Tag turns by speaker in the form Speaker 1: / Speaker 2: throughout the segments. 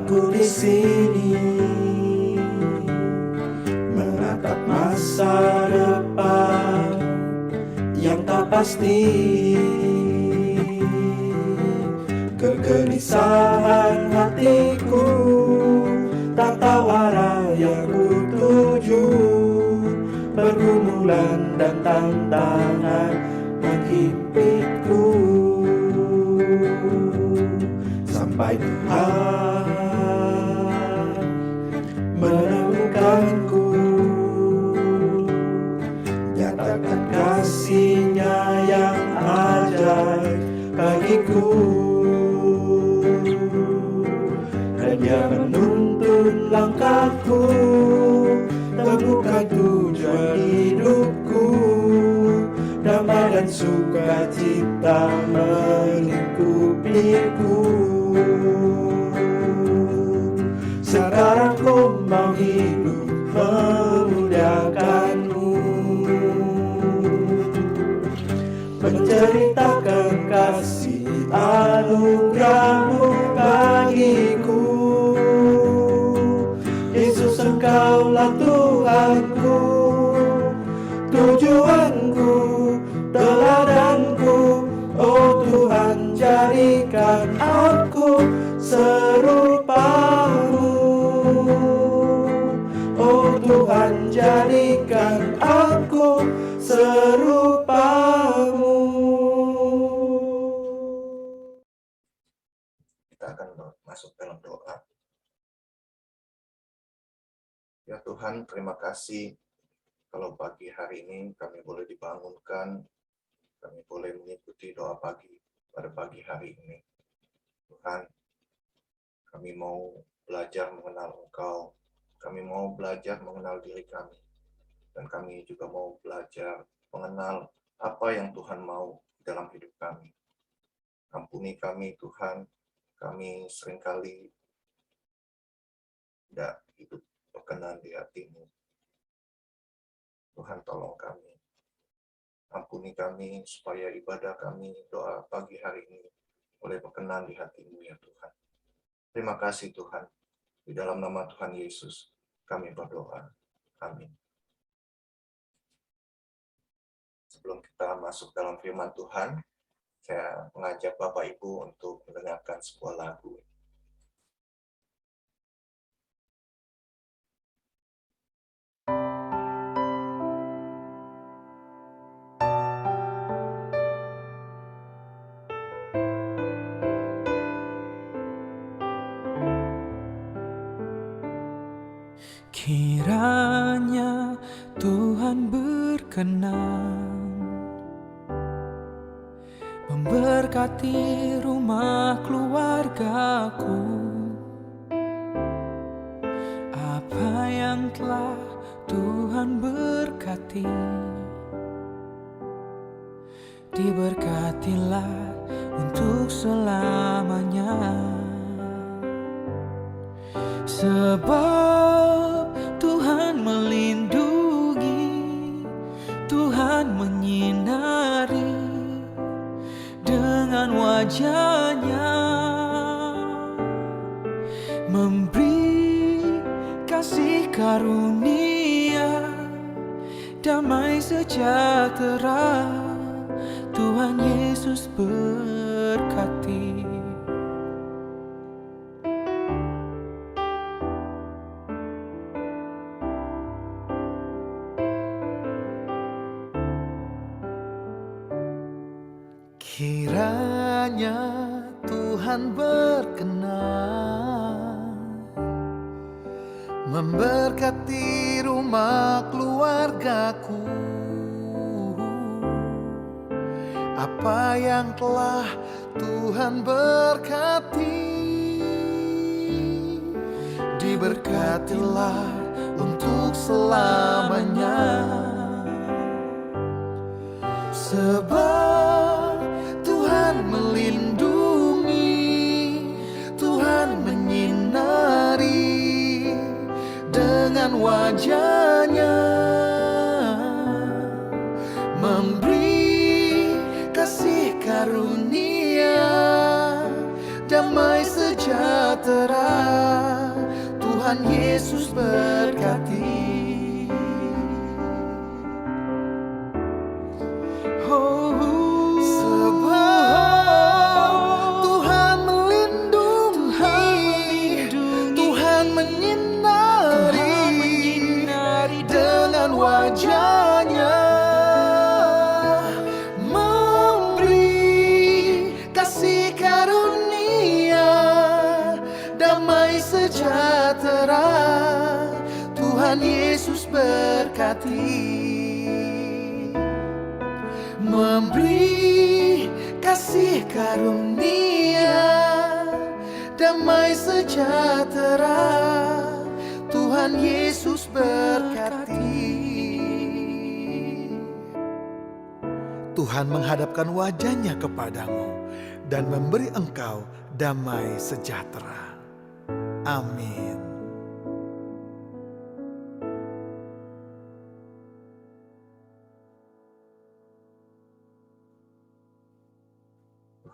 Speaker 1: Aku di sini menatap masa depan yang tak pasti. Kegelisahan hatiku tak tahu arah yang kutuju. Pergumulan dan tantangan menghimpiku, sampai Tuhan menemukanku, nyatakan kasih-Nya yang ajaib bagiku. Dan Dia menuntun langkahku, temukan tujuan hidupku, damai dan sukacita melingkupiku. Sekarang ku mau hidup memuliakan-Mu, menceritakan kasih anugerah-Mu bagiku. Yesus, Engkaulah Tuhanku, tujuanku, teladanku. Oh Tuhan, jadikan aku serupa-Mu. Oh Tuhan, jadikan aku serupa-Mu.
Speaker 2: Kita akan masuk dalam doa. Ya Tuhan, terima kasih kalau pagi hari ini kami boleh dibangunkan, kami boleh mengikuti doa pagi pada pagi hari ini. Tuhan, kami mau belajar mengenal Engkau, kami mau belajar mengenal diri kami, dan kami juga mau belajar mengenal apa yang Tuhan mau dalam hidup kami. Ampuni kami Tuhan, kami seringkali tidak hidup berkenan di hati-Mu. Tuhan, tolong kami. Ampuni kami supaya ibadah kami, doa pagi hari ini boleh berkenan di hati-Mu ya Tuhan. Terima kasih Tuhan. Di dalam nama Tuhan Yesus kami berdoa. Amin. Sebelum kita masuk dalam firman Tuhan, saya mengajak Bapak Ibu untuk mendengarkan sebuah lagu.
Speaker 1: Kiranya Tuhan berkenan memberkati rumah keluargaku. Apa yang telah Tuhan berkati, diberkatilah untuk selamanya. Sebab Tuhan melindungi, Tuhan menyinari dengan wajah-Nya, memberi kasih karunia, damai sejahtera. Tuhan Yesus berkati. Kiranya Tuhan berkenan memberkati rumah keluargaku. Apa yang telah Tuhan berkati, diberkatilah untuk selamanya. Sebab Tuhan melindungi, Tuhan menyinari dengan wajah-Nya, memberi kasih karunia, damai sejahtera. Yesus berkati. Sebab Tuhan melindungi, Tuhan menyinari dengan wajah-Nya, memberi kasih karunia, damai sejahtera. Tuhan Yesus berkati. Memberi kasih karunia, damai sejahtera. Tuhan Yesus berkati. Tuhan menghadapkan wajah-Nya kepadamu dan memberi engkau damai sejahtera. Amin.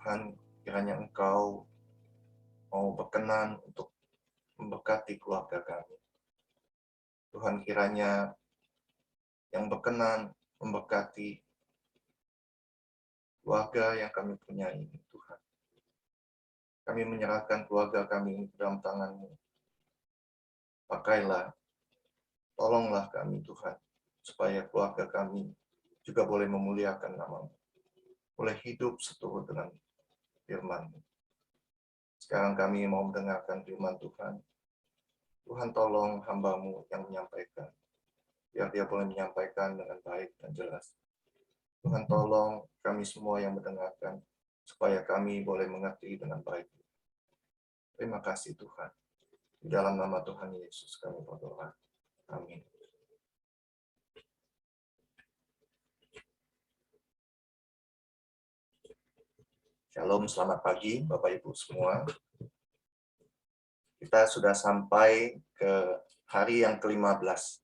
Speaker 2: Tuhan, kiranya Engkau mau berkenan untuk memberkati keluarga kami. Tuhan, kiranya yang berkenan memberkati keluarga yang kami punyai ini, Tuhan. Kami menyerahkan keluarga kami ke dalam tangan-Mu. Pakailah, tolonglah kami, Tuhan, supaya keluarga kami juga boleh memuliakan nama-Mu, boleh hidup seturut dengan firman-Mu. Sekarang kami mau mendengarkan firman Tuhan. Tuhan, tolong hamba-Mu yang menyampaikan, biar dia boleh menyampaikan dengan baik dan jelas. Tuhan, tolong kami semua yang mendengarkan, supaya kami boleh mengerti dengan baik. Terima kasih Tuhan. Di dalam nama Tuhan Yesus kami berdoa. Amin. Shalom, selamat pagi Bapak Ibu semua. Kita sudah sampai ke hari yang ke-15.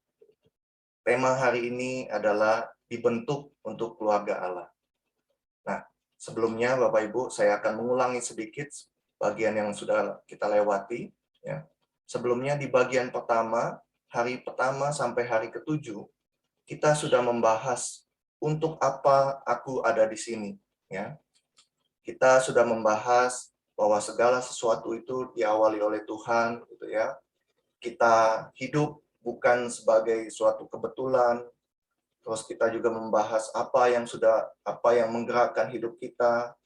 Speaker 2: Tema hari ini adalah dibentuk untuk keluarga Allah. Nah, sebelumnya Bapak Ibu, saya akan mengulangi sedikit bagian yang sudah kita lewati. Ya. Sebelumnya di bagian pertama, hari pertama sampai hari ke-7, kita sudah membahas untuk apa aku ada di sini. Ya. Kita sudah membahas bahwa segala sesuatu itu diawali oleh Tuhan, gitu ya. Kita hidup bukan sebagai suatu kebetulan. Terus kita juga membahas apa yang menggerakkan hidup kita,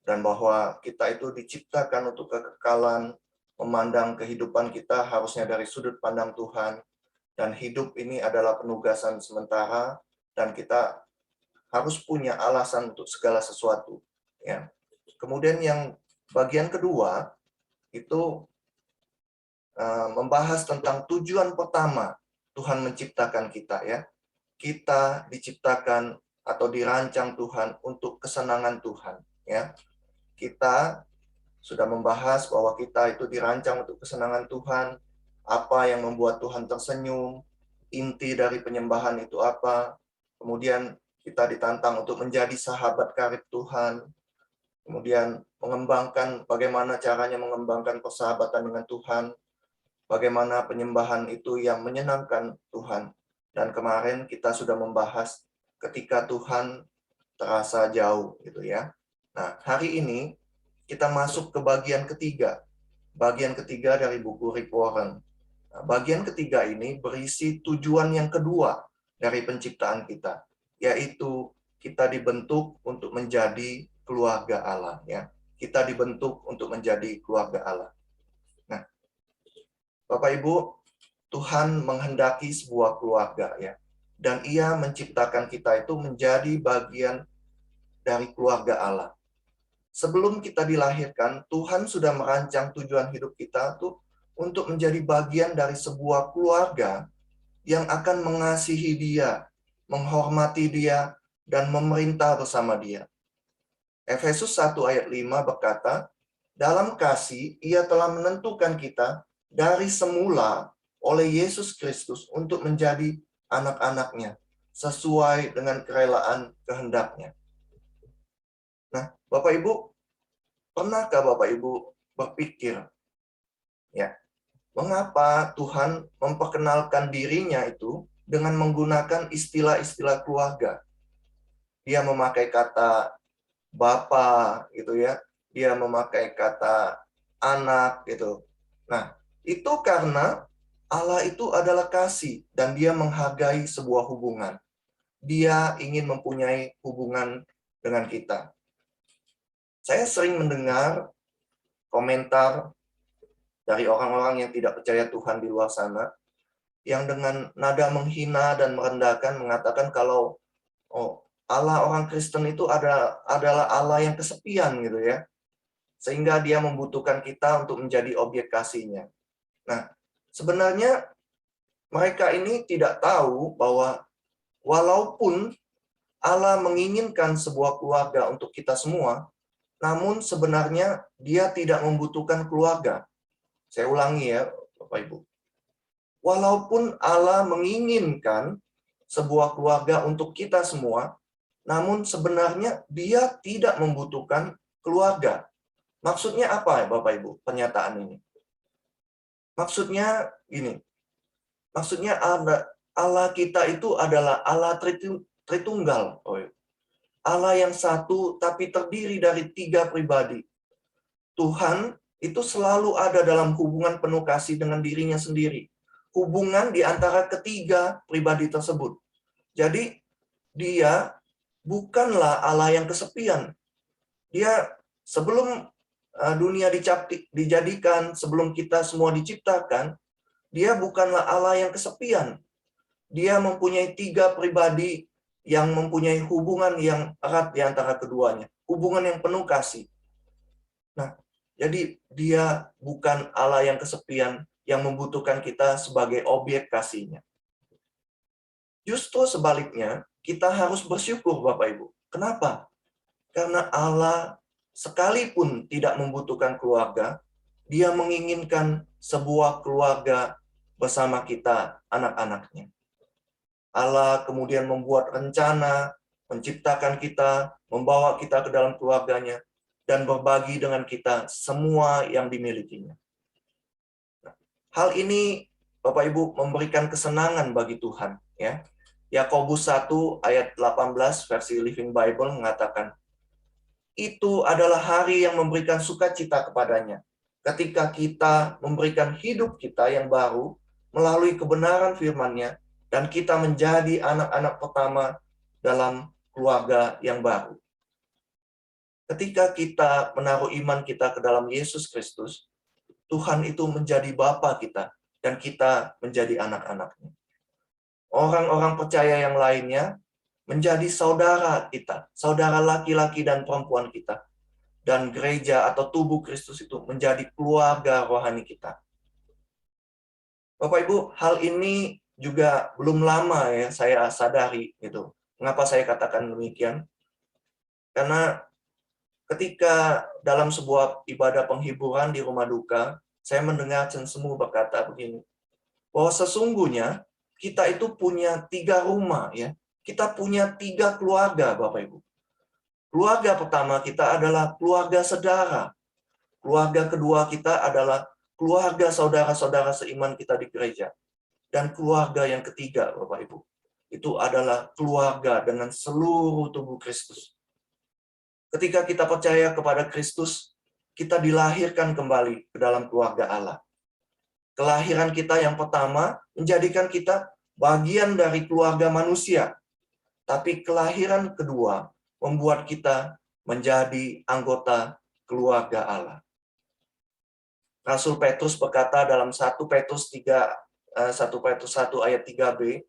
Speaker 2: dan bahwa kita itu diciptakan untuk kekekalan, memandang kehidupan kita harusnya dari sudut pandang Tuhan, dan hidup ini adalah penugasan sementara, dan kita harus punya alasan untuk segala sesuatu. Ya. Kemudian yang bagian kedua itu membahas tentang tujuan pertama Tuhan menciptakan kita, ya. Kita diciptakan atau dirancang Tuhan untuk kesenangan Tuhan, ya. Kita sudah membahas bahwa kita itu dirancang untuk kesenangan Tuhan, apa yang membuat Tuhan tersenyum, inti dari penyembahan itu apa. Kemudian kita ditantang untuk menjadi sahabat karib Tuhan. Kemudian mengembangkan bagaimana caranya mengembangkan persahabatan dengan Tuhan, bagaimana penyembahan itu yang menyenangkan Tuhan. Dan kemarin kita sudah membahas ketika Tuhan terasa jauh, gitu ya. Nah, hari ini kita masuk ke bagian ketiga dari buku Rick Warren. Nah, bagian ketiga ini berisi tujuan yang kedua dari penciptaan kita, yaitu kita dibentuk untuk menjadi keluarga Allah, ya. Kita dibentuk untuk menjadi keluarga Allah. Nah, Bapak Ibu, Tuhan menghendaki sebuah keluarga, ya. Dan Ia menciptakan kita itu menjadi bagian dari keluarga Allah. Sebelum kita dilahirkan, Tuhan sudah merancang tujuan hidup kita tuh untuk menjadi bagian dari sebuah keluarga yang akan mengasihi Dia, menghormati Dia, dan memerintah bersama Dia. Efesus 1 ayat 5 berkata, dalam kasih Ia telah menentukan kita dari semula oleh Yesus Kristus untuk menjadi anak-anaknya, sesuai dengan kerelaan kehendak-Nya. Nah, Bapak Ibu, pernahkah Bapak Ibu berpikir, ya, Mengapa Tuhan memperkenalkan dirinya itu dengan menggunakan istilah-istilah keluarga? Dia memakai kata bapa gitu ya. Dia memakai kata anak gitu. Nah, itu karena Allah itu adalah kasih dan dia menghargai sebuah hubungan. Dia ingin mempunyai hubungan dengan kita. Saya sering mendengar komentar dari orang-orang yang tidak percaya Tuhan di luar sana, yang dengan nada menghina dan merendahkan mengatakan kalau Allah orang Kristen itu adalah Allah yang kesepian gitu ya. Sehingga dia membutuhkan kita untuk menjadi objek kasihnya. Nah, sebenarnya mereka ini tidak tahu bahwa walaupun Allah menginginkan sebuah keluarga untuk kita semua, namun sebenarnya dia tidak membutuhkan keluarga. Saya ulangi ya, Bapak Ibu. Walaupun Allah menginginkan sebuah keluarga untuk kita semua, namun sebenarnya dia tidak membutuhkan keluarga. Maksudnya apa ya Bapak Ibu pernyataan ini? Maksudnya gini, maksudnya Allah kita itu adalah Allah Tritunggal. Allah yang satu tapi terdiri dari 3 pribadi. Tuhan itu selalu ada dalam hubungan penuh kasih dengan dirinya sendiri. Hubungan di antara ketiga pribadi tersebut. Jadi dia bukanlah Allah yang kesepian. Dia sebelum dunia dijadikan, sebelum kita semua diciptakan, dia bukanlah Allah yang kesepian. Dia mempunyai 3 pribadi yang mempunyai hubungan yang erat di antara keduanya. Hubungan yang penuh kasih. Nah, jadi dia bukan Allah yang kesepian yang membutuhkan kita sebagai objek kasihnya. Justru sebaliknya, kita harus bersyukur Bapak Ibu. Kenapa? Karena Allah sekalipun tidak membutuhkan keluarga, dia menginginkan sebuah keluarga bersama kita, anak-anaknya. Allah kemudian membuat rencana, menciptakan kita, membawa kita ke dalam keluarganya, dan berbagi dengan kita semua yang dimilikinya. Hal ini, Bapak Ibu, memberikan kesenangan bagi Tuhan. Ya. Yakobus 1 ayat 18 versi Living Bible mengatakan, itu adalah hari yang memberikan sukacita kepadanya. Ketika kita memberikan hidup kita yang baru melalui kebenaran firman-Nya, dan kita menjadi anak-anak pertama dalam keluarga yang baru. Ketika kita menaruh iman kita ke dalam Yesus Kristus, Tuhan itu menjadi Bapa kita, dan kita menjadi anak-anaknya. Orang-orang percaya yang lainnya menjadi saudara kita, saudara laki-laki dan perempuan kita. Dan gereja atau tubuh Kristus itu menjadi keluarga rohani kita. Bapak Ibu, hal ini juga belum lama ya saya sadari gitu. Mengapa saya katakan demikian? Karena ketika dalam sebuah ibadah penghiburan di rumah duka, saya mendengar Chen Semu berkata begini, bahwa sesungguhnya kita itu punya 3 rumah ya. Kita punya 3 keluarga Bapak Ibu. Keluarga pertama kita adalah keluarga saudara. Keluarga kedua kita adalah keluarga saudara-saudara seiman kita di gereja. Dan keluarga yang ketiga, Bapak Ibu, itu adalah keluarga dengan seluruh tubuh Kristus. Ketika kita percaya kepada Kristus, kita dilahirkan kembali ke dalam keluarga Allah. Kelahiran kita yang pertama menjadikan kita bagian dari keluarga manusia. Tapi kelahiran kedua membuat kita menjadi anggota keluarga Allah. Rasul Petrus berkata dalam 1 Petrus 1 ayat 3b,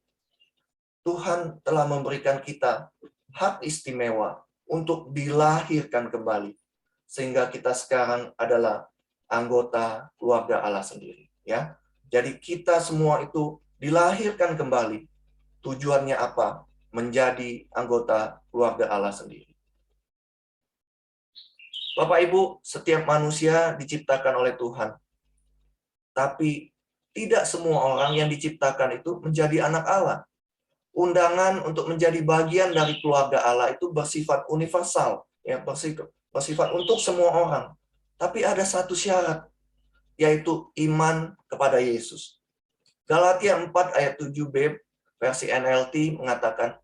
Speaker 2: Tuhan telah memberikan kita hak istimewa untuk dilahirkan kembali, sehingga kita sekarang adalah anggota keluarga Allah sendiri. Ya, jadi kita semua itu dilahirkan kembali. Tujuannya apa? Menjadi anggota keluarga Allah sendiri. Bapak Ibu, setiap manusia diciptakan oleh Tuhan. Tapi tidak semua orang yang diciptakan itu menjadi anak Allah. Undangan untuk menjadi bagian dari keluarga Allah itu bersifat universal, ya, bersifat untuk semua orang. Tapi ada satu syarat, yaitu iman kepada Yesus. Galatia 4 ayat 7b versi NLT mengatakan,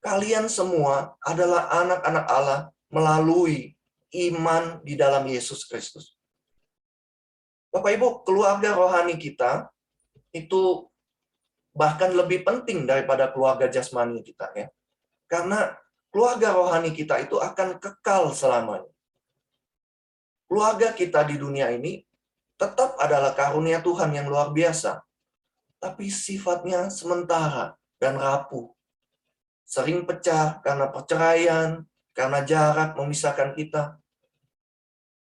Speaker 2: kalian semua adalah anak-anak Allah melalui iman di dalam Yesus Kristus. Bapak Ibu, keluarga rohani kita itu bahkan lebih penting daripada keluarga jasmani kita, ya. Karena keluarga rohani kita itu akan kekal selamanya. Keluarga kita di dunia ini tetap adalah karunia Tuhan yang luar biasa, tapi sifatnya sementara dan rapuh. Sering pecah karena perceraian, karena jarak memisahkan kita.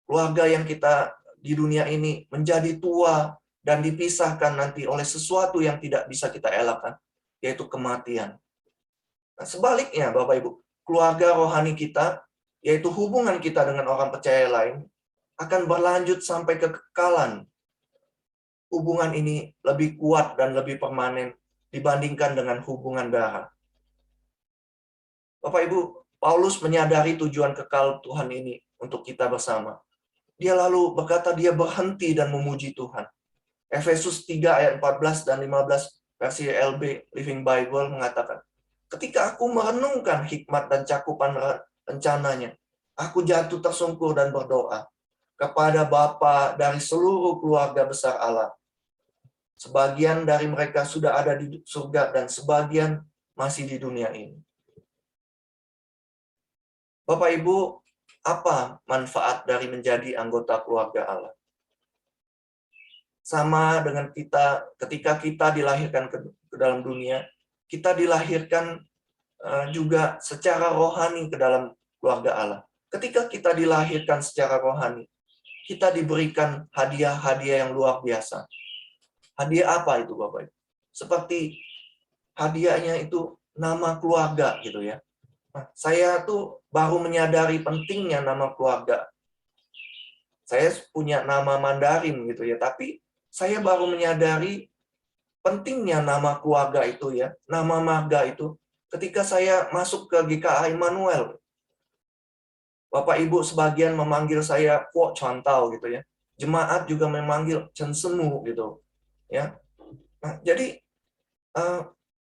Speaker 2: Keluarga yang kita di dunia ini menjadi tua dan dipisahkan nanti oleh sesuatu yang tidak bisa kita elakkan, yaitu kematian. Nah, sebaliknya, Bapak Ibu, keluarga rohani kita, yaitu hubungan kita dengan orang percaya lain, akan berlanjut sampai kekekalan. Hubungan ini lebih kuat dan lebih permanen dibandingkan dengan hubungan darah. Bapak Ibu, Paulus menyadari tujuan kekal Tuhan ini untuk kita bersama. Dia lalu berkata dia berhenti dan memuji Tuhan. Efesus 3 ayat 14 dan 15 versi LB Living Bible mengatakan, ketika aku merenungkan hikmat dan cakupan rencananya, aku jatuh tersungkur dan berdoa kepada Bapa dari seluruh keluarga besar Allah. Sebagian dari mereka sudah ada di surga dan sebagian masih di dunia ini. Bapak Ibu, apa manfaat dari menjadi anggota keluarga Allah? Sama dengan kita, ketika kita dilahirkan ke dalam dunia, kita dilahirkan juga secara rohani ke dalam keluarga Allah. Ketika kita dilahirkan secara rohani, kita diberikan hadiah-hadiah yang luar biasa. Hadiah apa itu, Bapak Ibu? Seperti hadiahnya itu nama keluarga gitu ya. Nah, saya tuh baru menyadari pentingnya nama keluarga. Saya punya nama Mandarin gitu ya, tapi saya baru menyadari pentingnya nama keluarga itu ya, nama marga itu ketika saya masuk ke GKA Immanuel. Bapak Ibu sebagian memanggil saya Kuo Chuan Tao gitu ya. Jemaat juga memanggil Chen Semu gitu ya. Nah, jadi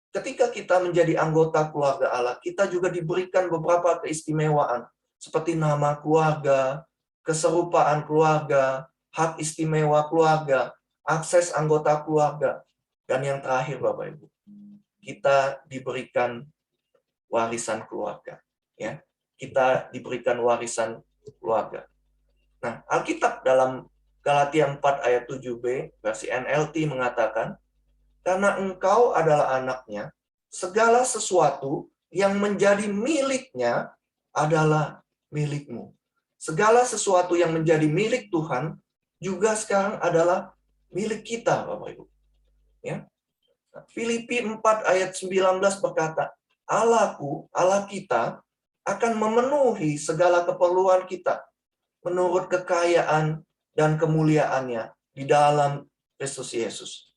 Speaker 2: ketika kita menjadi anggota keluarga Allah, kita juga diberikan beberapa keistimewaan seperti nama keluarga, keserupaan keluarga, hak istimewa keluarga, akses anggota keluarga, dan yang terakhir Bapak Ibu, kita diberikan warisan keluarga, ya. Kita diberikan warisan keluarga. Nah, Alkitab dalam Galatia 4 ayat 7b versi NLT mengatakan, karena engkau adalah anaknya, segala sesuatu yang menjadi miliknya adalah milikmu. Segala sesuatu yang menjadi milik Tuhan juga sekarang adalah milik kita, Bapak Ibu. Ya. Filipi 4 ayat 19 berkata, Allahku, Allah kita, akan memenuhi segala keperluan kita menurut kekayaan dan kemuliaannya di dalam Kristus Yesus.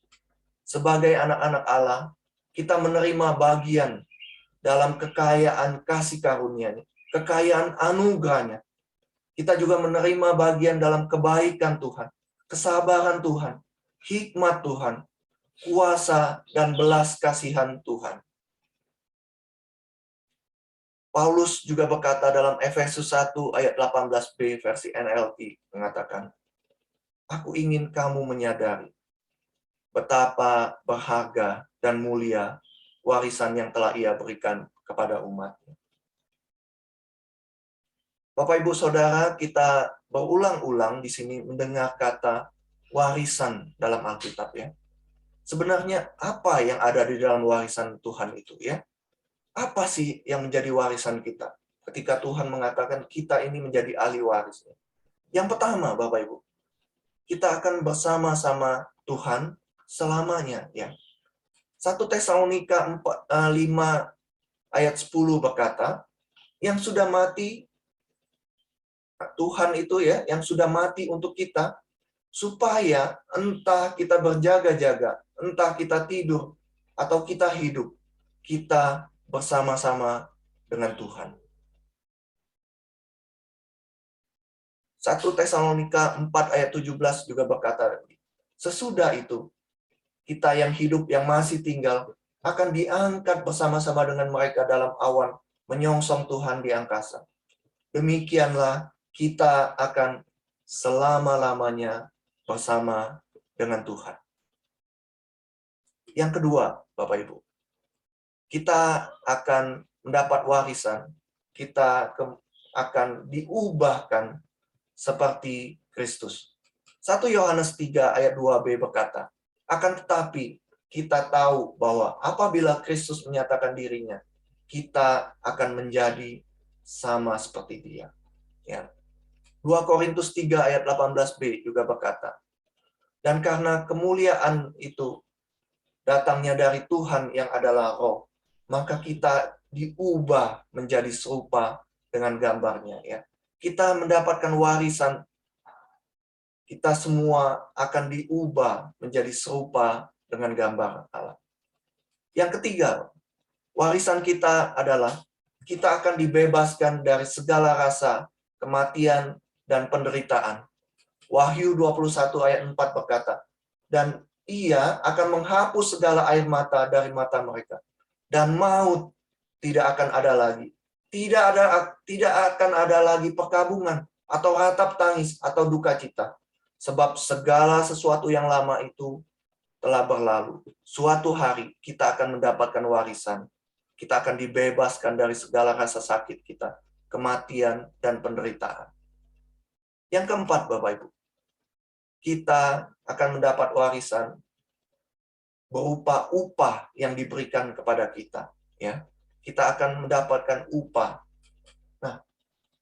Speaker 2: Sebagai anak-anak Allah, kita menerima bagian dalam kekayaan kasih karunia-Nya, kekayaan anugerah-Nya. Kita juga menerima bagian dalam kebaikan Tuhan, kesabaran Tuhan, hikmat Tuhan, kuasa dan belas kasihan Tuhan. Paulus juga berkata dalam Efesus 1 ayat 18b versi NLT mengatakan, aku ingin kamu menyadari betapa berharga dan mulia warisan yang telah Ia berikan kepada umat-Nya. Bapak Ibu Saudara, kita berulang-ulang di sini mendengar kata warisan dalam Alkitab ya. Sebenarnya apa yang ada di dalam warisan Tuhan itu ya? Apa sih yang menjadi warisan kita? Ketika Tuhan mengatakan kita ini menjadi ahli warisnya. Yang pertama, Bapak Ibu, kita akan bersama-sama Tuhan selamanya ya. 1 Tesalonika 5 ayat 10 berkata, yang sudah mati Tuhan itu ya, yang sudah mati untuk kita, supaya entah kita berjaga-jaga, entah kita tidur atau kita hidup, kita bersama-sama dengan Tuhan. 1 Tesalonika 4 ayat 17 juga berkata, sesudah itu, kita yang hidup yang masih tinggal akan diangkat bersama-sama dengan mereka dalam awan menyongsong Tuhan di angkasa. Demikianlah kita akan selama-lamanya bersama dengan Tuhan. Yang kedua, Bapak Ibu, kita akan mendapat warisan, kita akan diubahkan seperti Kristus. 1 Yohanes 3 ayat 2b berkata, akan tetapi kita tahu bahwa apabila Kristus menyatakan dirinya, kita akan menjadi sama seperti Dia. Ya. 2 Korintus 3 ayat 18b juga berkata, dan karena kemuliaan itu datangnya dari Tuhan yang adalah Roh, maka kita diubah menjadi serupa dengan gambarnya. Ya. Kita mendapatkan warisan, kita semua akan diubah menjadi serupa dengan gambar Allah. Yang ketiga, warisan kita adalah kita akan dibebaskan dari segala rasa kematian dan penderitaan. Wahyu 21 ayat 4 berkata, dan Ia akan menghapus segala air mata dari mata mereka, dan maut tidak akan ada lagi. Tidak akan ada lagi perkabungan atau ratap tangis atau duka cita, sebab segala sesuatu yang lama itu telah berlalu. Suatu hari kita akan mendapatkan warisan. Kita akan dibebaskan dari segala rasa sakit kita, kematian, dan penderitaan. Yang keempat, Bapak Ibu, kita akan mendapat warisan berupa upah yang diberikan kepada kita. Ya, kita akan mendapatkan upah. Nah,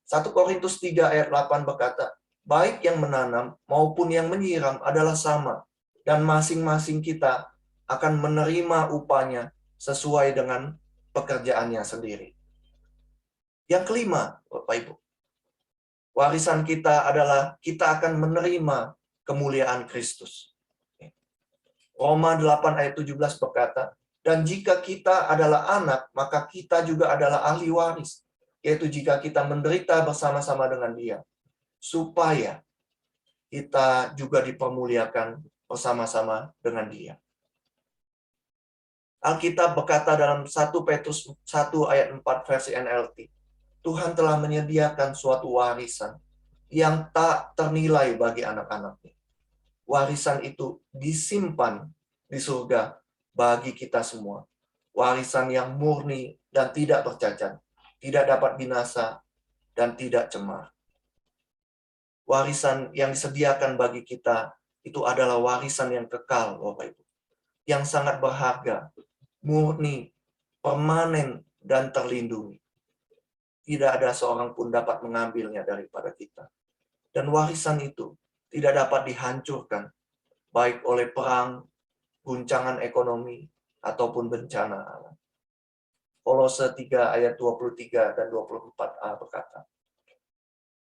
Speaker 2: 1 Korintus 3 ayat 8 berkata, baik yang menanam maupun yang menyiram adalah sama, dan masing-masing kita akan menerima upahnya sesuai dengan pekerjaannya sendiri. Yang kelima, Bapak Ibu, warisan kita adalah kita akan menerima kemuliaan Kristus. Roma 8 ayat 17 berkata, dan jika kita adalah anak, maka kita juga adalah ahli waris, yaitu jika kita menderita bersama-sama dengan Dia, supaya kita juga dipermuliakan bersama-sama dengan Dia. Alkitab berkata dalam 1 Petrus 1 ayat 4 versi NLT, Tuhan telah menyediakan suatu warisan yang tak ternilai bagi anak-anaknya. Warisan itu disimpan di surga bagi kita semua. Warisan yang murni dan tidak bercacat, tidak dapat binasa, dan tidak cemar. Warisan yang disediakan bagi kita itu adalah warisan yang kekal, Bapak Ibu, yang sangat berharga, murni, permanen, dan terlindungi. Tidak ada seorang pun dapat mengambilnya daripada kita. Dan warisan itu tidak dapat dihancurkan, baik oleh perang, guncangan ekonomi, ataupun bencana alam. Kolose 3 ayat 23 dan 24a berkata,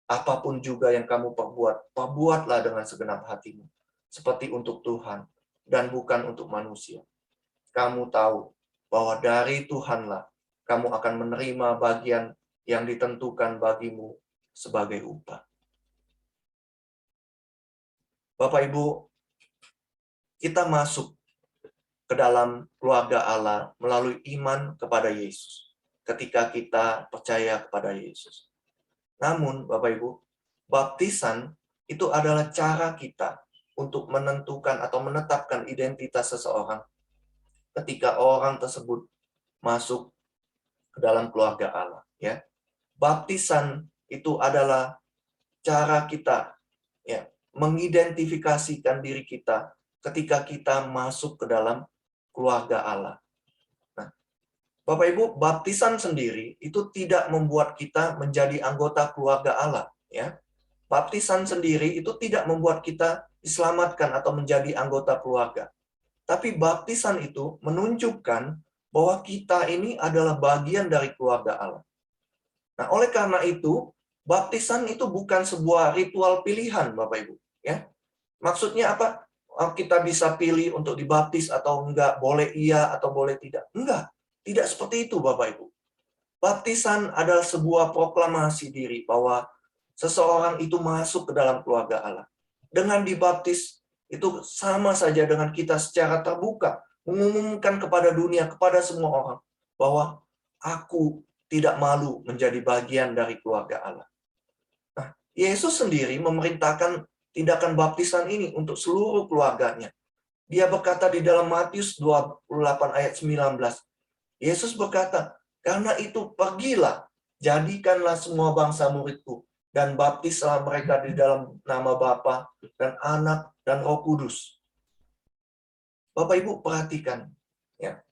Speaker 2: apapun juga yang kamu perbuat, perbuatlah dengan segenap hatimu, seperti untuk Tuhan, dan bukan untuk manusia. Kamu tahu bahwa dari Tuhanlah kamu akan menerima bagian yang ditentukan bagimu sebagai upah. Bapak Ibu, kita masuk ke dalam keluarga Allah melalui iman kepada Yesus. Ketika kita percaya kepada Yesus. Namun, Bapak Ibu, baptisan itu adalah cara kita untuk menentukan atau menetapkan identitas seseorang ketika orang tersebut masuk ke dalam keluarga Allah. Ya, baptisan itu adalah cara kita mengidentifikasikan diri kita ketika kita masuk ke dalam keluarga Allah. Nah, Bapak Ibu, baptisan sendiri itu tidak membuat kita menjadi anggota keluarga Allah. Ya, baptisan sendiri itu tidak membuat kita diselamatkan atau menjadi anggota keluarga. Tapi baptisan itu menunjukkan bahwa kita ini adalah bagian dari keluarga Allah. Nah, oleh karena itu, baptisan itu bukan sebuah ritual pilihan, Bapak Ibu. Ya, maksudnya apa? Kita bisa pilih untuk dibaptis atau enggak, boleh iya atau boleh tidak. Enggak, tidak seperti itu, Bapak Ibu. Baptisan adalah sebuah proklamasi diri bahwa seseorang itu masuk ke dalam keluarga Allah. Dengan dibaptis, itu sama saja dengan kita secara terbuka mengumumkan kepada dunia, kepada semua orang, bahwa aku tidak malu menjadi bagian dari keluarga Allah. Nah, Yesus sendiri memerintahkan tindakan baptisan ini untuk seluruh keluarganya. Dia berkata di dalam Matius 28 ayat 19, Yesus berkata, karena itu pergilah, jadikanlah semua bangsa muridku, dan baptislah mereka di dalam nama Bapa dan Anak dan Roh Kudus. Bapak Ibu perhatikan, ya,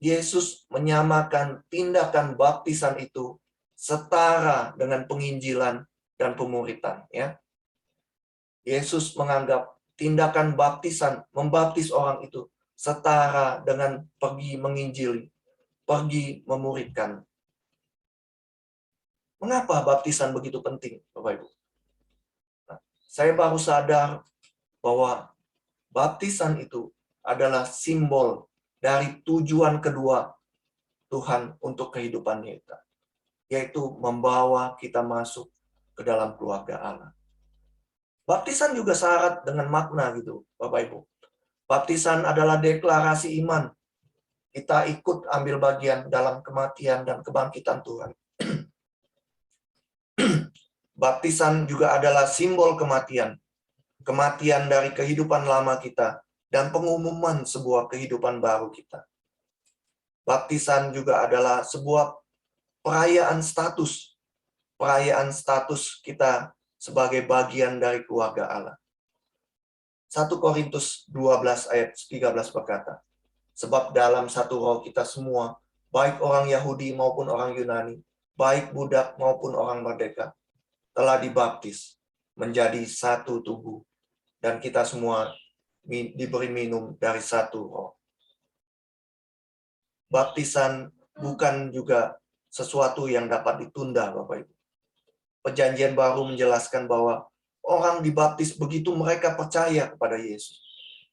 Speaker 2: Yesus menyamakan tindakan baptisan itu setara dengan penginjilan dan pemuritan. Ya, Yesus menganggap tindakan baptisan, membaptis orang itu setara dengan pergi menginjili, pergi memuridkan. Mengapa baptisan begitu penting, Bapak Ibu? Nah, saya baru sadar bahwa baptisan itu adalah simbol dari tujuan kedua Tuhan untuk kehidupan kita, yaitu membawa kita masuk ke dalam keluarga Allah. Baptisan juga syarat dengan makna gitu, Bapak Ibu. Baptisan adalah deklarasi iman. Kita ikut ambil bagian dalam kematian dan kebangkitan Tuhan. Baptisan juga adalah simbol kematian. Kematian dari kehidupan lama kita dan pengumuman sebuah kehidupan baru kita. Baptisan juga adalah sebuah perayaan status. Perayaan status kita sebagai bagian dari keluarga Allah. 1 Korintus 12 ayat 13 berkata, sebab dalam satu roh kita semua, baik orang Yahudi maupun orang Yunani, baik budak maupun orang merdeka, telah dibaptis menjadi satu tubuh, dan kita semua diberi minum dari satu roh. Baptisan bukan juga sesuatu yang dapat ditunda, Bapak Ibu. Perjanjian baru menjelaskan bahwa orang dibaptis begitu mereka percaya kepada Yesus.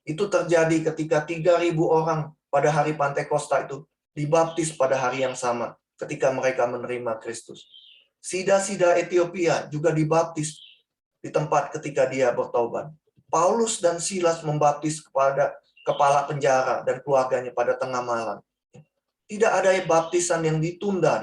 Speaker 2: Itu terjadi ketika 3.000 orang pada hari Pantekosta itu dibaptis pada hari yang sama ketika mereka menerima Kristus. Sida-sida Ethiopia juga dibaptis di tempat ketika dia bertobat. Paulus dan Silas membaptis kepada kepala penjara dan keluarganya pada tengah malam. Tidak ada baptisan yang ditunda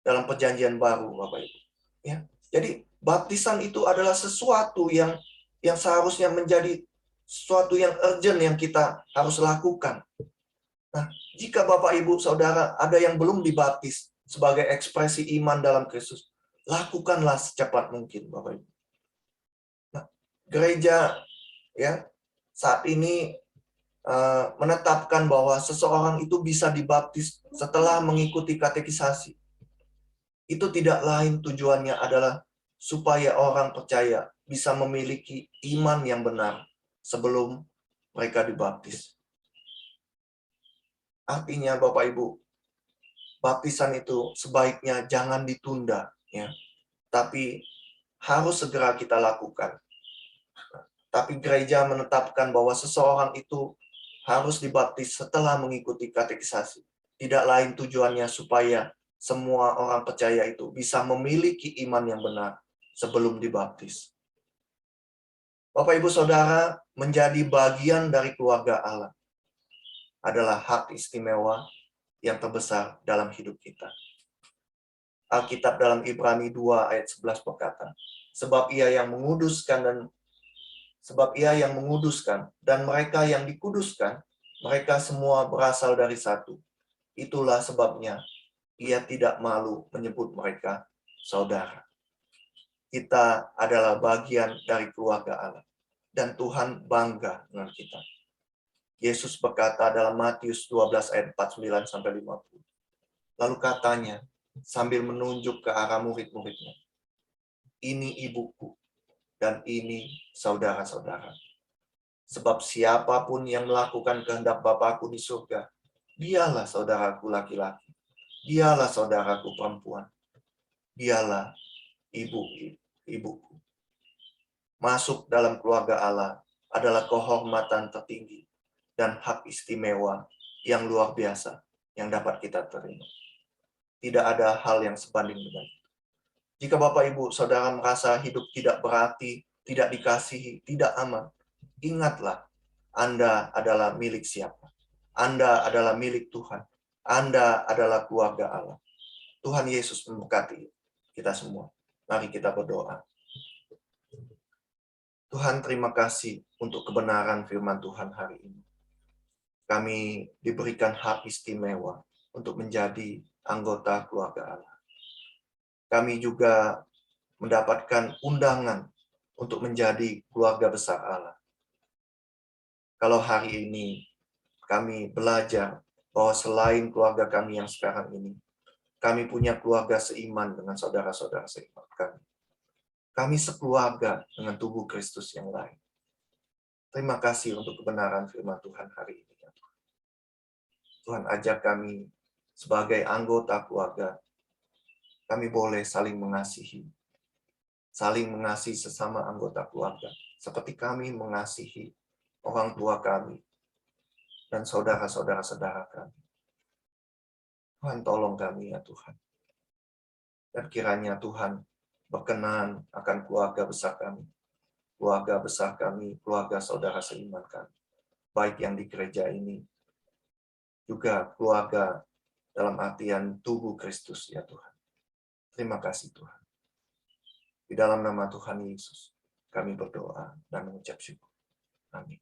Speaker 2: dalam perjanjian baru, Bapak Ibu. Ya. Jadi baptisan itu adalah sesuatu yang seharusnya menjadi sesuatu yang urgent yang kita harus lakukan. Nah, jika Bapak Ibu Saudara ada yang belum dibaptis sebagai ekspresi iman dalam Kristus, lakukanlah secepat mungkin, Bapak Ibu. Nah, gereja ya saat ini menetapkan bahwa seseorang itu bisa dibaptis setelah mengikuti katekisasi. Itu tidak lain tujuannya adalah supaya orang percaya bisa memiliki iman yang benar sebelum mereka dibaptis. Artinya Bapak Ibu, baptisan itu sebaiknya jangan ditunda, ya, tapi harus segera kita lakukan. Tapi gereja menetapkan bahwa seseorang itu harus dibaptis setelah mengikuti katekisasi. Tidak lain tujuannya supaya semua orang percaya itu bisa memiliki iman yang benar sebelum dibaptis. Bapak Ibu Saudara, menjadi bagian dari keluarga Allah adalah hak istimewa yang terbesar dalam hidup kita. Alkitab dalam Ibrani 2 ayat 11 berkata, sebab ia yang menguduskan dan mereka yang dikuduskan, mereka semua berasal dari satu. Itulah sebabnya ia tidak malu menyebut mereka saudara. Kita adalah bagian dari keluarga Allah. Dan Tuhan bangga dengan kita. Yesus berkata dalam Matius 12 ayat 49-50. Lalu katanya, sambil menunjuk ke arah murid-muridnya, ini ibuku dan ini saudara-saudara. Sebab siapapun yang melakukan kehendak Bapakku di surga, dialah saudaraku laki-laki, dialah saudaraku perempuan, dialah ibuku. Masuk dalam keluarga Allah adalah kehormatan tertinggi dan hak istimewa yang luar biasa yang dapat kita terima. Tidak ada hal yang sebanding dengan itu. Jika Bapak Ibu Saudara merasa hidup tidak berarti, tidak dikasihi, tidak aman, ingatlah Anda adalah milik siapa. Anda adalah milik Tuhan. Anda adalah keluarga Allah. Tuhan Yesus memberkati kita semua. Mari kita berdoa. Tuhan, terima kasih untuk kebenaran firman Tuhan hari ini. Kami diberikan hak istimewa untuk menjadi anggota keluarga Allah. Kami juga mendapatkan undangan untuk menjadi keluarga besar Allah. Kalau hari ini kami belajar bahwa selain keluarga kami yang sekarang ini, kami punya keluarga seiman dengan saudara-saudara seiman kami. Kami sekeluarga dengan tubuh Kristus yang lain. Terima kasih untuk kebenaran firman Tuhan hari ini. Tuhan ajak kami sebagai anggota keluarga, kami boleh saling mengasihi sesama anggota keluarga, seperti kami mengasihi orang tua kami dan saudara-saudara kami. Tuhan tolong kami ya Tuhan. Dan kiranya Tuhan berkenan akan keluarga besar kami, keluarga saudara seiman kami, baik yang di gereja ini, juga keluarga dalam artian tubuh Kristus ya Tuhan. Terima kasih Tuhan. Di dalam nama Tuhan Yesus, kami berdoa dan mengucap syukur. Amin.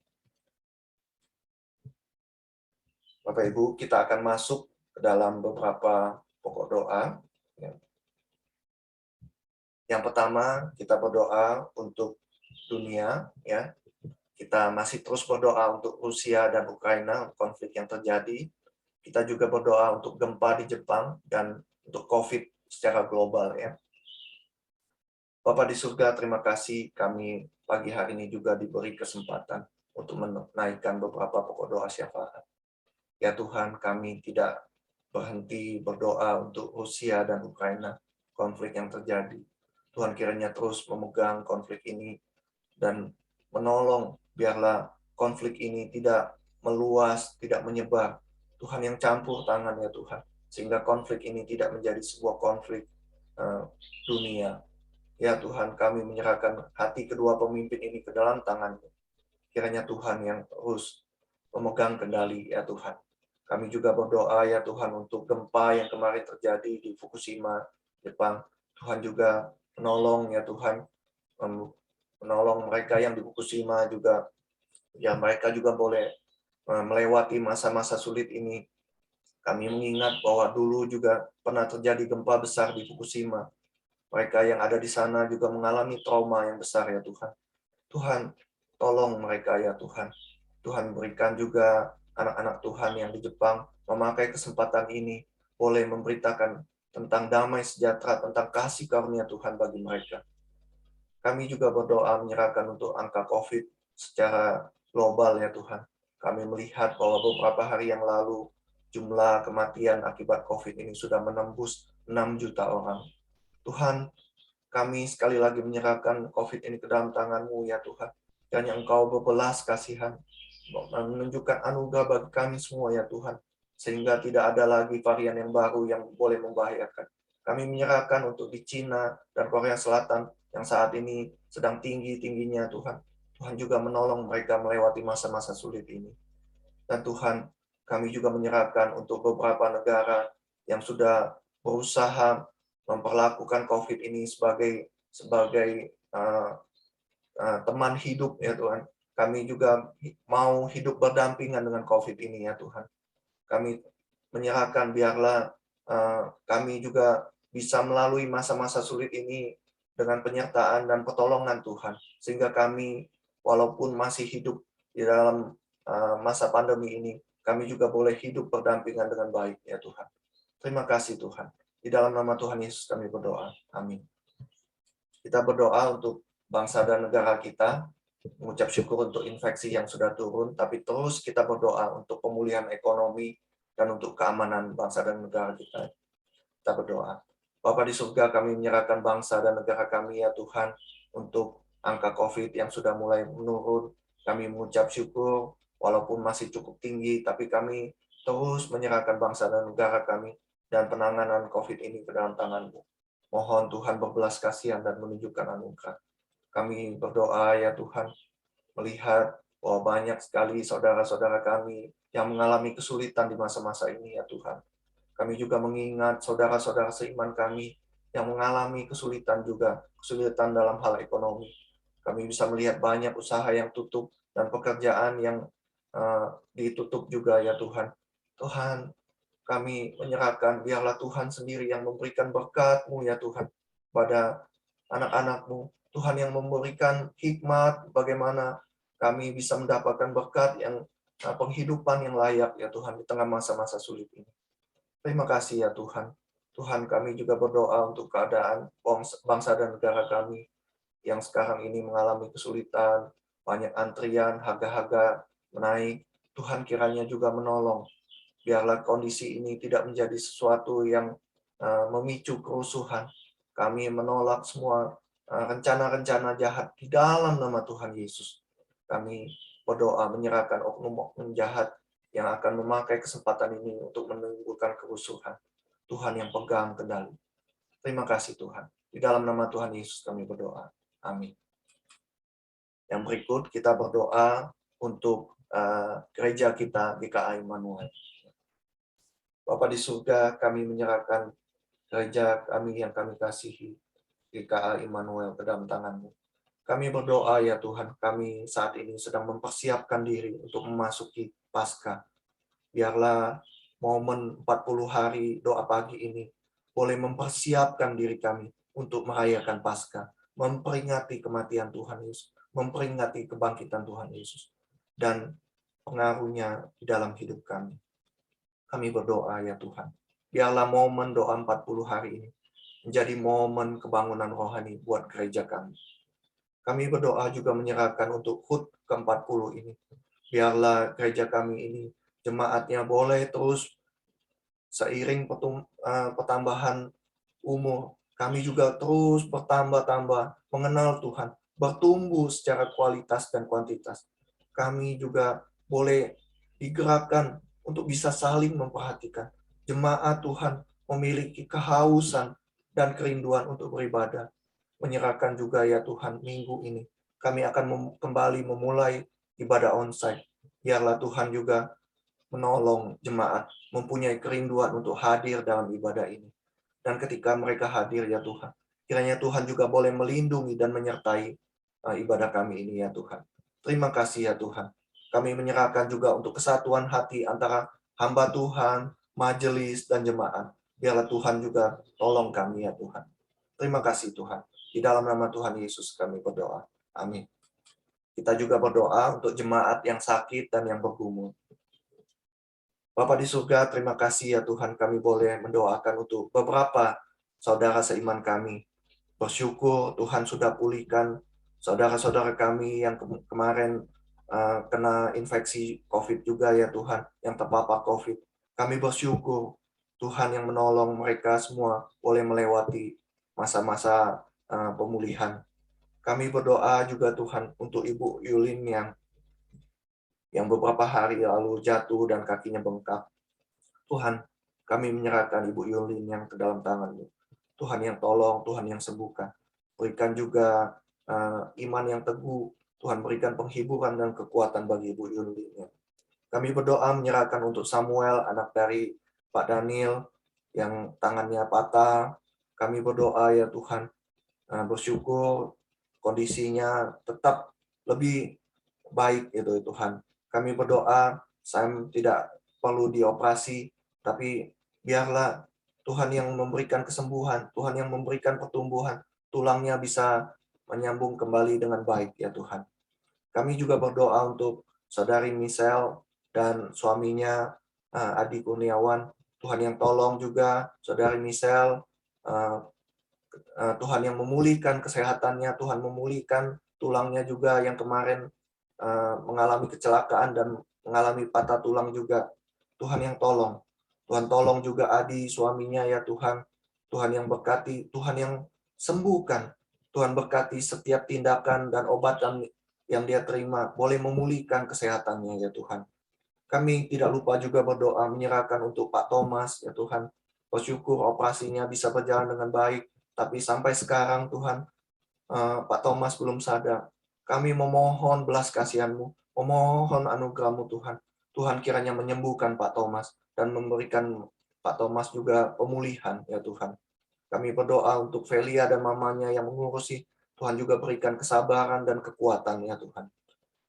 Speaker 2: Bapak Ibu, kita akan masuk ke dalam beberapa pokok doa. Yang pertama, kita berdoa untuk dunia, ya. Kita masih terus berdoa untuk Rusia dan Ukraina, konflik yang terjadi. Kita juga berdoa untuk gempa di Jepang dan untuk COVID secara global, ya. Bapak di surga, terima kasih kami pagi hari ini juga diberi kesempatan untuk menaikkan beberapa pokok doa syafaat. Ya Tuhan, kami tidak berhenti berdoa untuk Rusia dan Ukraina, konflik yang terjadi. Tuhan kiranya terus memegang konflik ini dan menolong biarlah konflik ini tidak meluas, tidak menyebar. Tuhan yang campur tangan ya Tuhan, sehingga konflik ini tidak menjadi sebuah konflik dunia. Ya Tuhan, kami menyerahkan hati kedua pemimpin ini ke dalam tangan-Mu. Kiranya Tuhan yang terus memegang kendali ya Tuhan. Kami juga berdoa ya Tuhan untuk gempa yang kemarin terjadi di Fukushima, Jepang. Tuhan juga menolong ya Tuhan, menolong mereka yang di Fukushima juga. Ya mereka juga boleh melewati masa-masa sulit ini. Kami mengingat bahwa dulu juga pernah terjadi gempa besar di Fukushima. Mereka yang ada di sana juga mengalami trauma yang besar ya Tuhan. Tuhan, tolong mereka ya Tuhan. Tuhan berikan juga anak-anak Tuhan yang di Jepang memakai kesempatan ini boleh memberitakan tentang damai sejahtera, tentang kasih karunia Tuhan bagi mereka. Kami juga berdoa menyerahkan untuk angka COVID secara global ya Tuhan. Kami melihat bahwa beberapa hari yang lalu jumlah kematian akibat COVID ini sudah menembus 6 juta orang. Tuhan, kami sekali lagi menyerahkan COVID ini ke dalam tangan-Mu ya Tuhan. Dan yang Engkau berbelas kasihan, menunjukkan anugerah bagi kami semua ya Tuhan. Sehingga tidak ada lagi varian yang baru yang boleh membahayakan. Kami menyerahkan untuk di Cina dan Korea Selatan yang saat ini sedang tinggi-tingginya Tuhan. Tuhan juga menolong mereka melewati masa-masa sulit ini. Dan Tuhan, kami juga menyerahkan untuk beberapa negara yang sudah berusaha memperlakukan COVID ini sebagai teman hidup ya Tuhan. Kami juga mau hidup berdampingan dengan COVID ini ya Tuhan. Kami menyerahkan biarlah kami juga bisa melalui masa-masa sulit ini dengan penyertaan dan pertolongan Tuhan. Sehingga kami walaupun masih hidup di dalam masa pandemi ini, kami juga boleh hidup berdampingan dengan baik ya Tuhan. Terima kasih Tuhan. Di dalam nama Tuhan Yesus kami berdoa. Amin. Kita berdoa untuk bangsa dan negara kita, mengucap syukur untuk infeksi yang sudah turun, tapi terus kita berdoa untuk pemulihan ekonomi dan untuk keamanan bangsa dan negara kita. Kita berdoa. Bapa di surga, kami menyerahkan bangsa dan negara kami ya Tuhan, untuk angka COVID yang sudah mulai menurun. Kami mengucap syukur, walaupun masih cukup tinggi, tapi kami terus menyerahkan bangsa dan negara kami dan penanganan COVID ini ke dalam tangan-Mu. Mohon Tuhan berbelas kasihan dan menunjukkan anugerah. Kami berdoa ya Tuhan, melihat bahwa banyak sekali saudara-saudara kami yang mengalami kesulitan di masa-masa ini ya Tuhan. Kami juga mengingat saudara-saudara seiman kami yang mengalami kesulitan juga, kesulitan dalam hal ekonomi. Kami bisa melihat banyak usaha yang tutup dan pekerjaan yang ditutup juga ya Tuhan. Tuhan, kami menyerahkan, biarlah Tuhan sendiri yang memberikan berkat-Mu ya Tuhan, pada anak-anak-Mu. Tuhan yang memberikan hikmat bagaimana kami bisa mendapatkan berkat yang penghidupan yang layak ya Tuhan di tengah masa-masa sulit ini. Terima kasih ya Tuhan. Tuhan, kami juga berdoa untuk keadaan bangsa dan negara kami yang sekarang ini mengalami kesulitan, banyak antrian, harga-harga menaik. Tuhan kiranya juga menolong. Biarlah kondisi ini tidak menjadi sesuatu yang memicu kerusuhan. Kami menolak semua rencana-rencana jahat di dalam nama Tuhan Yesus. Kami berdoa menyerahkan oknum-oknum jahat yang akan memakai kesempatan ini untuk menimbulkan kerusuhan. Tuhan yang pegang kendali. Terima kasih Tuhan. Di dalam nama Tuhan Yesus kami berdoa. Amin. Yang berikut kita berdoa untuk gereja kita GKA Immanuel. Bapa di surga, kami menyerahkan gereja kami yang kami kasihi, GKA Immanuel ke dalam tangan-Mu. Kami berdoa ya Tuhan, kami saat ini sedang mempersiapkan diri untuk memasuki Paskah. Biarlah momen 40 hari doa pagi ini boleh mempersiapkan diri kami untuk merayakan Paskah, memperingati kematian Tuhan Yesus, memperingati kebangkitan Tuhan Yesus, dan pengaruhnya di dalam hidup kami. Kami berdoa ya Tuhan, biarlah momen doa 40 hari ini menjadi momen kebangunan rohani buat gereja kami. Kami berdoa juga menyerahkan untuk HUT ke-40 ini. Biarlah gereja kami ini, jemaatnya boleh terus seiring pertambahan umur, kami juga terus bertambah-tambah mengenal Tuhan, bertumbuh secara kualitas dan kuantitas. Kami juga boleh digerakkan untuk bisa saling memperhatikan. Jemaat Tuhan memiliki kehausan dan kerinduan untuk beribadah. Menyerahkan juga ya Tuhan minggu ini. Kami akan kembali memulai ibadah onsite. Biarlah Tuhan juga menolong jemaat mempunyai kerinduan untuk hadir dalam ibadah ini. Dan ketika mereka hadir ya Tuhan, kiranya Tuhan juga boleh melindungi dan menyertai ibadah kami ini ya Tuhan. Terima kasih ya Tuhan. Kami menyerahkan juga untuk kesatuan hati antara hamba Tuhan, majelis, dan jemaat. Biarlah Tuhan juga tolong kami ya Tuhan. Terima kasih Tuhan. Di dalam nama Tuhan Yesus kami berdoa. Amin. Kita juga berdoa untuk jemaat yang sakit dan yang bergumul. Bapa di surga, terima kasih ya Tuhan kami boleh mendoakan untuk beberapa saudara seiman kami. Bersyukur Tuhan sudah pulihkan saudara-saudara kami yang kemarin kena infeksi COVID juga ya Tuhan, yang terpapar COVID. Kami bersyukur Tuhan yang menolong mereka semua boleh melewati masa-masa pemulihan. Kami berdoa juga Tuhan untuk Ibu Yulin yang beberapa hari lalu jatuh dan kakinya bengkak. Tuhan, kami menyerahkan Ibu Yulin yang ke dalam tangan-Mu. Tuhan yang tolong, Tuhan yang sembuhkan. Berikan juga iman yang teguh. Tuhan berikan penghiburan dan kekuatan bagi Ibu Yulin. Kami berdoa menyerahkan untuk Samuel, anak dari Pak Daniel, yang tangannya patah. Kami berdoa ya Tuhan, bersyukur kondisinya tetap lebih baik itu Tuhan. Kami berdoa Sam tidak perlu dioperasi, tapi biarlah Tuhan yang memberikan kesembuhan, Tuhan yang memberikan pertumbuhan, tulangnya bisa menyambung kembali dengan baik ya Tuhan. Kami juga berdoa untuk saudari Michelle dan suaminya Adi Kurniawan. Tuhan yang tolong juga saudari Michelle, Tuhan yang memulihkan kesehatannya, Tuhan memulihkan tulangnya juga yang kemarin mengalami kecelakaan dan mengalami patah tulang juga. Tuhan yang tolong. Tuhan tolong juga Adi, suaminya ya Tuhan. Tuhan yang berkati, Tuhan yang sembuhkan. Tuhan berkati setiap tindakan dan obatan yang dia terima, boleh memulihkan kesehatannya ya Tuhan. Kami tidak lupa juga berdoa menyerahkan untuk Pak Thomas ya Tuhan. Bersyukur operasinya bisa berjalan dengan baik. Tapi sampai sekarang Tuhan, Pak Thomas belum sadar. Kami memohon belas kasihan-Mu, memohon anugerah-Mu Tuhan. Tuhan kiranya menyembuhkan Pak Thomas dan memberikan Pak Thomas juga pemulihan ya Tuhan. Kami berdoa untuk Velia dan mamanya yang mengurusi. Tuhan juga berikan kesabaran dan kekuatan ya Tuhan.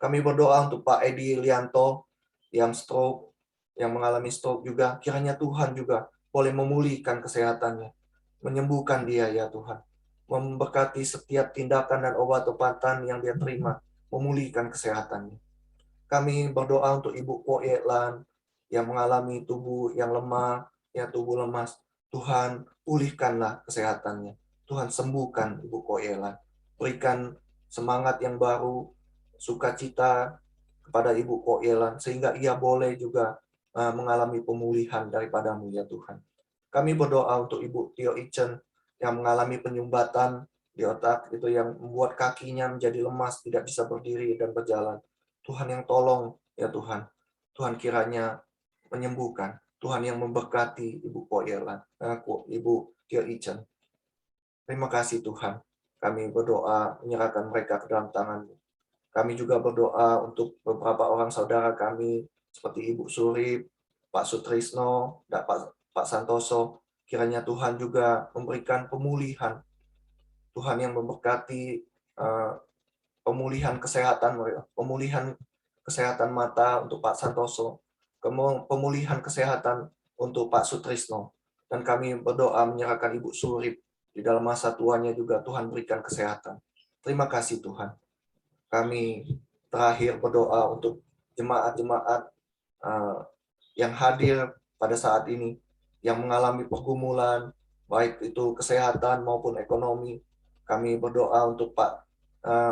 Speaker 2: Kami berdoa untuk Pak Edi Lianto yang stroke, yang mengalami stroke juga. Kiranya Tuhan juga boleh memulihkan kesehatannya, menyembuhkan dia ya Tuhan. Memberkati setiap tindakan dan obat-obatan yang dia terima, memulihkan kesehatannya. Kami berdoa untuk Ibu Koelan yang mengalami tubuh yang lemah, ya tubuh lemas. Tuhan, pulihkanlah kesehatannya. Tuhan, sembuhkan Ibu Koelan. Berikan semangat yang baru, sukacita kepada Ibu Koelan, sehingga ia boleh juga mengalami pemulihan daripada-Mu ya Tuhan. Kami berdoa untuk Ibu Tio Ichen yang mengalami penyumbatan di otak, itu yang membuat kakinya menjadi lemas, tidak bisa berdiri dan berjalan. Tuhan yang tolong ya Tuhan. Tuhan kiranya menyembuhkan. Tuhan yang memberkati Ibu Koelan, Ibu Tio Ichen. Terima kasih Tuhan. Kami berdoa menyerahkan mereka ke dalam tangan-Mu. Kami juga berdoa untuk beberapa orang saudara kami seperti Ibu Surip, Pak Sutrisno, dan Pak Santoso. Kiranya Tuhan juga memberikan pemulihan. Tuhan yang memberkati pemulihan kesehatan mereka, pemulihan kesehatan mata untuk Pak Santoso, pemulihan kesehatan untuk Pak Sutrisno. Dan kami berdoa menyerahkan Ibu Surip di dalam masa tuanya juga Tuhan berikan kesehatan. Terima kasih Tuhan. Kami terakhir berdoa untuk jemaat-jemaat yang hadir pada saat ini, yang mengalami pergumulan, baik itu kesehatan maupun ekonomi. Kami berdoa untuk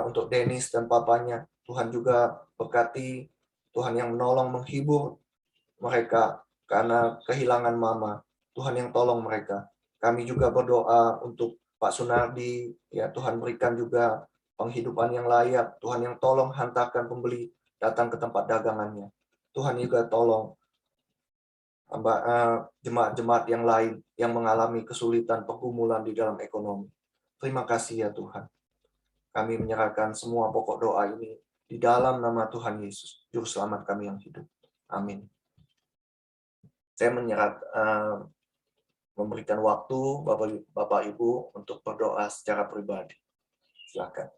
Speaker 2: untuk Dennis dan papanya. Tuhan juga berkati, Tuhan yang menolong menghibur mereka karena kehilangan mama. Tuhan yang tolong mereka. Kami juga berdoa untuk Pak Sunardi, ya Tuhan berikan juga penghidupan yang layak. Tuhan yang tolong hantarkan pembeli datang ke tempat dagangannya. Tuhan juga tolong jemaat-jemaat yang lain yang mengalami kesulitan pergumulan di dalam ekonomi. Terima kasih ya Tuhan. Kami menyerahkan semua pokok doa ini di dalam nama Tuhan Yesus, Juru Selamat kami yang hidup. Amin. Saya memberikan waktu Bapak Ibu untuk berdoa secara pribadi. Silakan.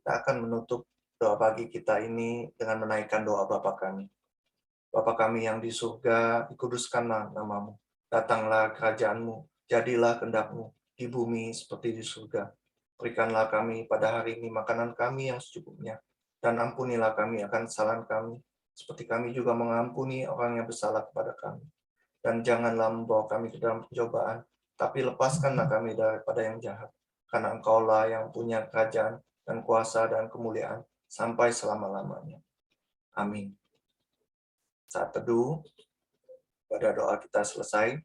Speaker 2: Kita akan menutup doa pagi kita ini dengan menaikkan doa Bapa kami. Bapa kami yang di surga, dikuduskanlah namamu. Datanglah kerajaanmu, jadilah kehendak-mu di bumi seperti di surga. Berikanlah kami pada hari ini makanan kami yang secukupnya, dan ampunilah kami akan kesalahan kami, seperti kami juga mengampuni orang yang bersalah kepada kami. Dan janganlah membawa kami ke dalam pencobaan, tapi lepaskanlah kami daripada yang jahat. Karena Engkaulah yang punya kerajaan dan kuasa dan kemuliaan sampai selama-lamanya. Amin. Saat teduh, pada doa kita selesai,